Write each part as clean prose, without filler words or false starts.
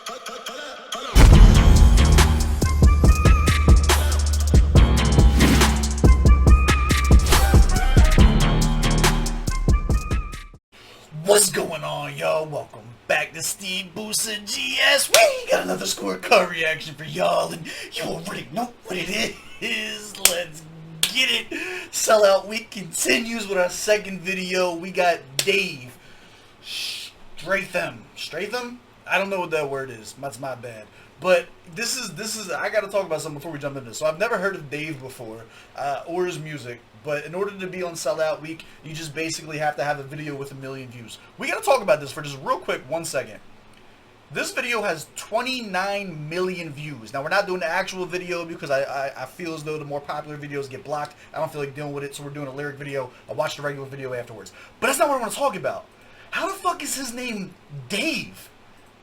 What's going on, y'all? Welcome back to SteveBussaGS. We got another scorecard reaction for y'all, and you already know what it is. Let's get it. Sellout week continues with our second video. We got Dave Streatham. I don't know what that word is. That's my bad. But this is I gotta talk about something before we jump into this. So I've never heard of Dave before, or his music. But in order to be on Sellout Week, you just basically have to have a video with 1 million views. We gotta talk about this for just real quick, 1 second. This video has 29 million views. Now, we're not doing the actual video because I feel as though the more popular videos get blocked. I don't feel like dealing with it, so we're doing a lyric video. I'll watch the regular video afterwards. But that's not what I want to talk about. How the fuck is his name Dave?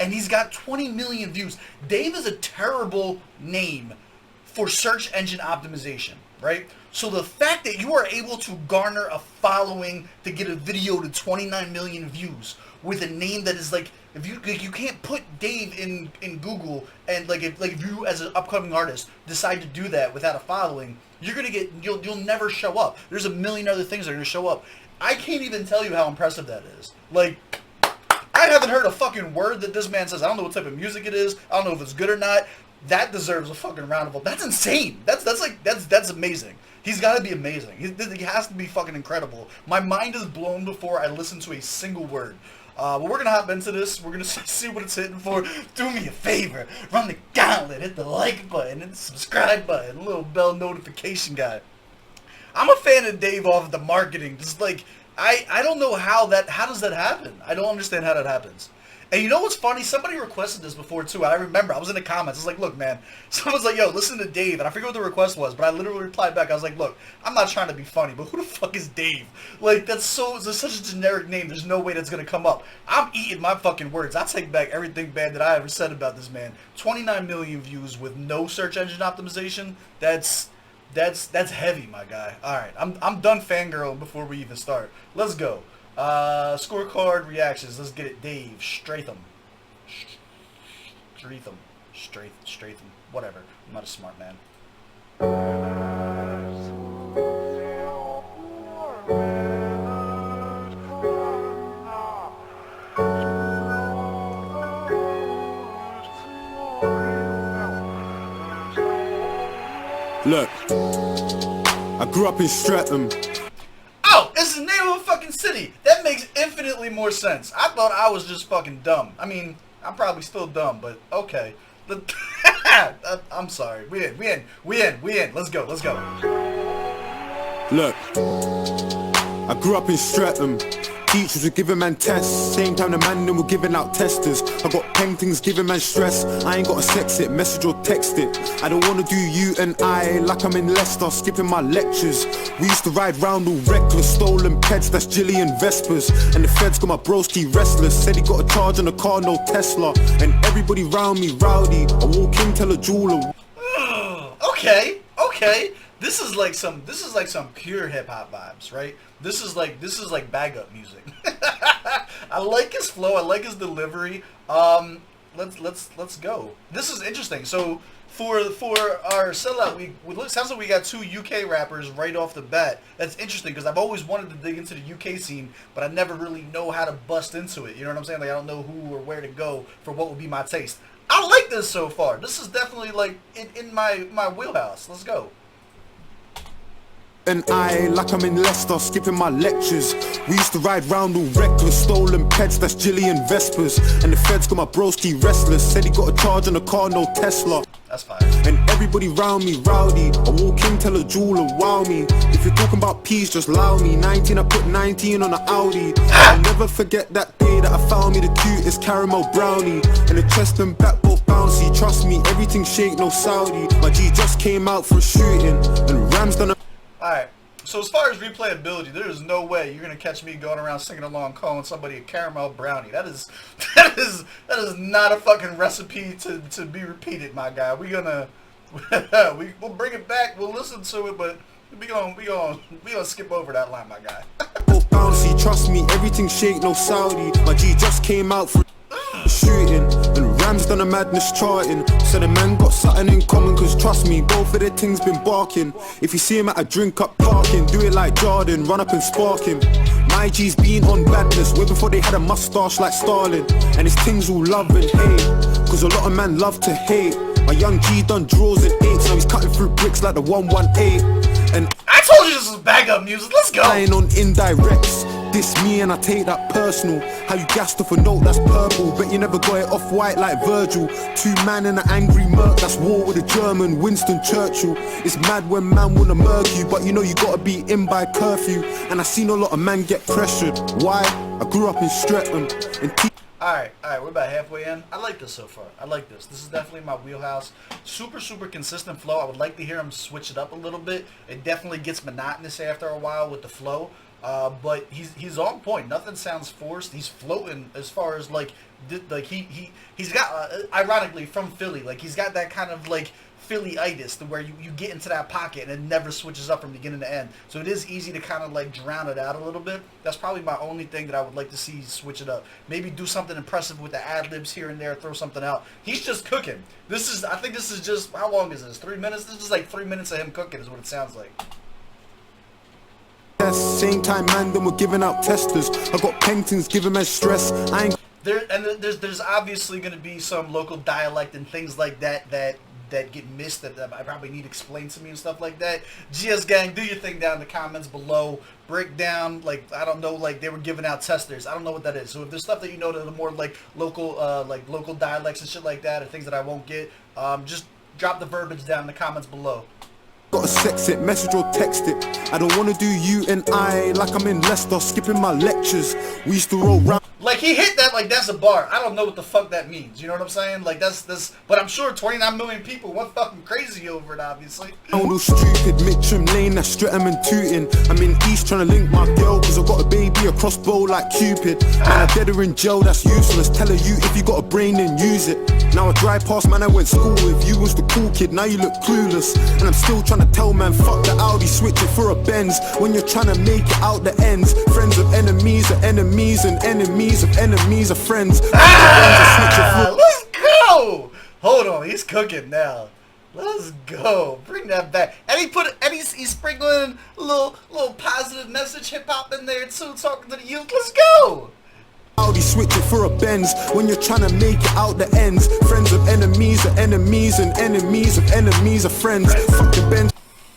And he's got 20 million views. Dave is a terrible name for search engine optimization, right? So the fact that you are able to garner a following to get a video to 29 million views with a name that is like, if you can't put Dave in Google, and if you as an upcoming artist decide to do that without a following, you'll never show up. There's a million other things that are gonna show up. I can't even tell you how impressive that is. Like, I haven't heard a fucking word that this man says. I don't know what type of music it is. I don't know if it's good or not. That deserves a fucking round of applause. That's insane. That's amazing. He's got to be amazing. He has to be fucking incredible. My mind is blown before I listen to a single word. But we're gonna hop into this. We're gonna see what it's hitting for. Do me a favor, run the gauntlet, hit the like button, and the subscribe button, little bell notification guy. I'm a fan of Dave off of the marketing. Just like I don't know how does that happen? I don't understand how that happens. And you know what's funny? Somebody requested this before too. I remember. I was in the comments. I was like, look, man. Someone's like, yo, listen to Dave. And I forget what the request was, but I literally replied back. I was like, look, I'm not trying to be funny, but who the fuck is Dave? Like, that's such a generic name. There's no way that's going to come up. I'm eating my fucking words. I take back everything bad that I ever said about this man. 29 million views with no search engine optimization. That's heavy, my guy. All right. I'm done fangirling before we even start. Let's go. Scorecard reactions. Let's get it. Dave Streatham. Whatever. I'm not a smart man. Look, I grew up in Streatham. Oh, it's the name of a fucking city. That makes infinitely more sense. I thought I was just fucking dumb. I mean, I'm probably still dumb, but okay. I'm sorry. We in. Let's go. Look, I grew up in Streatham. Teachers were giving man tests, same time the man them were giving out testers. I got paintings giving man stress, I ain't gotta sex it, message or text it. I don't wanna do you and I like I'm in Leicester, skipping my lectures. We used to ride round all reckless, stolen pets, that's Jillian Vespers. And the feds got my broski restless, said he got a charge on the car, no Tesla. And everybody round me rowdy, I walk in, tell a jeweler. Okay. This is like some pure hip hop vibes, right? This is like bag up music. I like his flow. I like his delivery. Let's go. This is interesting. So for our sellout week, it sounds like we got 2 UK rappers right off the bat. That's interesting because I've always wanted to dig into the UK scene, but I never really know how to bust into it. You know what I'm saying? Like I don't know who or where to go for what would be my taste. I like this so far. This is definitely like in my wheelhouse. Let's go. And I like I'm in Leicester, skipping my lectures. We used to ride round all reckless, stolen pets, that's Jillian Vespers. And the feds got my broski restless, said he got a charge on the car, no Tesla. That's fine. And everybody round me rowdy, I walk in, tell a jeweler, wow me. If you're talking about peas, just allow me. 19, I put 19 on an Audi. I'll never forget that day that I found me the cutest caramel brownie. And the chest and back both bouncy, trust me, everything shake, no Saudi. My G just came out for a shooting, and Ram's done a... Alright, so as far as replayability, there is no way you're gonna catch me going around singing along, calling somebody a caramel brownie. That is not a fucking recipe to be repeated, my guy. We'll bring it back. We'll listen to it, but we gonna skip over that line, my guy. Bouncy, trust me, everything shake, no Saudi. My G just came out for shooting, and Ram's done a madness charting. So the man got something in common, cause trust me, both of their things been barking. If you see him at a drink up parking, do it like Jordan, run up and spark him. My G's been on badness, way before they had a mustache like Stalin. And his things all love and hate, cause a lot of man love to hate. My young G done draws and eights, now he's cutting through bricks like the 118. And I told you this was backup music, let's go! lying on indirects, diss me and I take that personal. How you gassed off a note that's purple, but you never got it off white like Virgil. Two man in an angry murk, that's war with a German, Winston Churchill. It's mad when man wanna murk you, but you know you gotta be in by curfew. And I seen a lot of man get pressured. Why? I grew up in Streatham and Alright, we're about halfway in. I like this so far. I like this. This is definitely my wheelhouse. Super consistent flow. I would like to hear him switch it up a little bit. It definitely gets monotonous after a while with the flow. But he's on point. Nothing sounds forced. He's floating as far as like he's got ironically from Philly. Like he's got that kind of like Philly-itis to where you get into that pocket and it never switches up from beginning to end. So it is easy to kind of like drown it out a little bit. That's probably my only thing that I would like to see switch it up. Maybe do something impressive with the ad-libs here and there, throw something out. He's just cooking. I think this is just, how long is this? 3 minutes? This is like 3 minutes of him cooking is what it sounds like. same time man, then we're giving out testers. I got paintings giving man stress. I ain't There's obviously going to be some local dialect and things like that get missed that I probably need explained to me and stuff like that. GS gang, do your thing down in the comments below. Break down, like, I don't know, like they were giving out testers. I don't know what that is. So if there's stuff that you know that are more like local dialects and shit like that, or things that I won't get, just drop the verbiage down in the comments below. gotta sex it, message or text it. I don't wanna do you and I like I'm in Leicester, skipping my lectures. We used to roll round. Like he hit that like that's a bar. I don't know what the fuck that means. You know what I'm saying? Like that's. But I'm sure 29 million people went fucking crazy over it. Obviously. All stupid, Mitcham Lane, that's Streatham and Tooting. I'm in East trying to link my girl, cause I got a baby, a crossbow like Cupid. Man, I dead her in jail, that's useless. Tell her you if you got a brain then use it. Now I drive past, man, I went school with you was the cool kid, now you look clueless. And I'm still trying to tell man, fuck the Audi, switch it for a Benz. When you're trying to make it out the ends, friends of enemies are enemies, and enemies of enemies are friends. Let's go! Hold on, he's cooking now. Let's go. Bring that back. And he's sprinkling a little positive message hip hop in there too, talking to the youth. Let's go! Audi, switch it for a Benz. When you're trying to make it out the ends, friends of enemies are enemies, and enemies of enemies are friends. Fuck the Benz.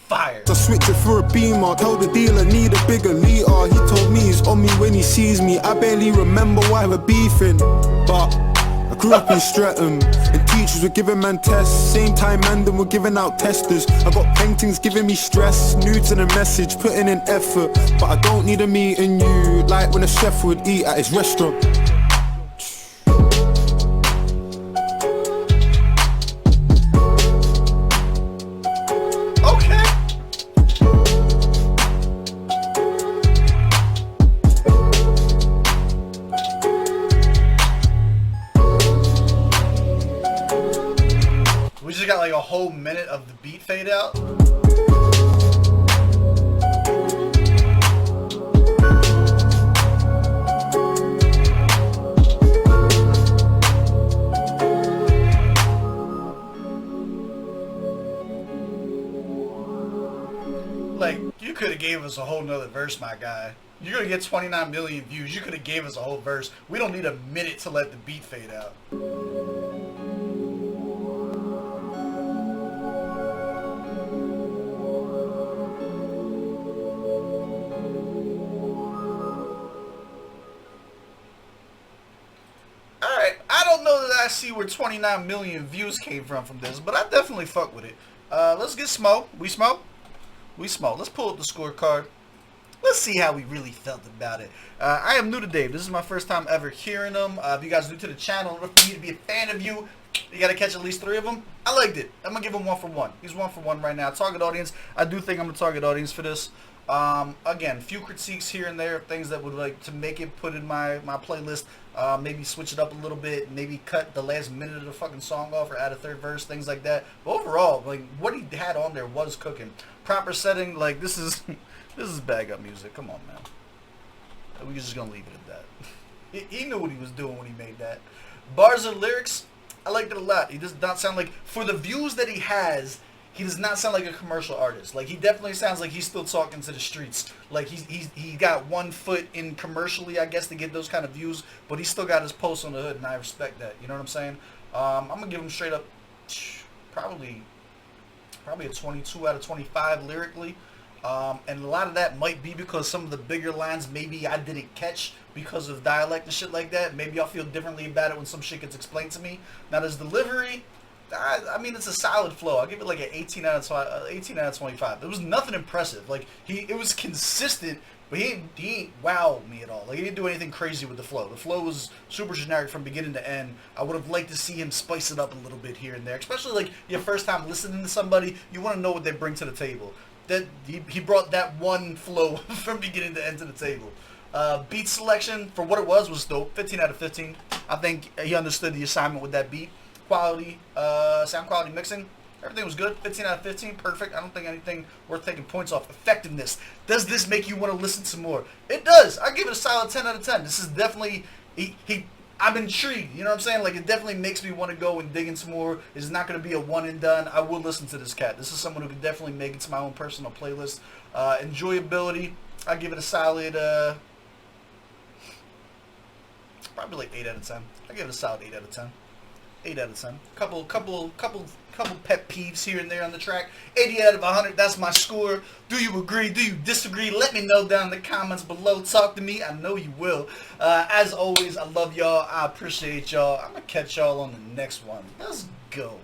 Fire. I switch it for a Beamer. Told the dealer need a bigger liter. He told me he's on me when he sees me. I barely remember why we're beefing, but I grew up in Streatham, and teachers were giving man tests. Same time man, then we're giving out testers. I got paintings giving me stress. New to the message, putting in effort, but I don't need a meeting you like when a chef would eat at his restaurant. We just got like a whole minute of the beat fade out. Like, you could have gave us a whole nother verse, my guy. You're gonna get 29 million views. You could have gave us a whole verse. We don't need a minute to let the beat fade out. I see where 29 million views came from this, but I definitely fuck with it. Let's get smoke. We smoke? We smoke. Let's pull up the scorecard. Let's see how we really felt about it. I am new to Dave. This is my first time ever hearing him. If you guys are new to the channel, for me to be a fan of you, you got to catch at least 3 of them. I liked it. I'm going to give him 1 for 1. He's 1 for 1 right now. Target audience. I do think I'm the target audience for this. Again, few critiques here and there, things that would like to make it put in my playlist. Maybe switch it up a little bit, maybe cut the last minute of the fucking song off or add a 3rd verse, things like that. But overall, like what he had on there was cooking. Proper setting, like this is bag up music. Come on, man. We're just gonna leave it at that. He knew what he was doing when he made that. Bars and lyrics, I liked it a lot. He does not sound like, for the views that he has, he does not sound like a commercial artist. Like, he definitely sounds like he's still talking to the streets. Like, he got 1 foot in commercially, I guess, to get those kind of views, but he still got his post on the hood, and I respect that. You know what I'm saying? I'm gonna give him straight up probably a 22 out of 25 lyrically. And a lot of that might be because some of the bigger lines maybe I didn't catch because of dialect and shit like that. Maybe I'll feel differently about it when some shit gets explained to me. Now, his delivery, I mean, it's a solid flow. I'll give it like an 18 out of 25. There was nothing impressive. Like, it was consistent, but he ain't wowed me at all. Like, he didn't do anything crazy with the flow. The flow was super generic from beginning to end. I would have liked to see him spice it up a little bit here and there. Especially, like, your first time listening to somebody, you want to know what they bring to the table. That he brought that one flow from beginning to end to the table. Beat selection, for what it was dope. 15 out of 15. I think he understood the assignment with that beat. Quality, sound quality mixing, everything was good. 15 out of 15, perfect. I don't think anything worth taking points off. Effectiveness, does this make you want to listen to more? It does. I give it a solid 10 out of 10. This is definitely, I'm intrigued, you know what I'm saying? Like, it definitely makes me want to go and dig into more. It's not going to be a one and done. I will listen to this cat. This is someone who can definitely make it to my own personal playlist. Enjoyability, I give it a solid, probably like 8 out of 10. I give it a solid 8 out of 10. 8 out of 10. Couple pet peeves here and there on the track. 80 out of 100, that's my score. Do you agree? Do you disagree? Let me know down in the comments below. Talk to me. I know you will. As always, I love y'all. I appreciate y'all. I'm going to catch y'all on the next one. Let's go.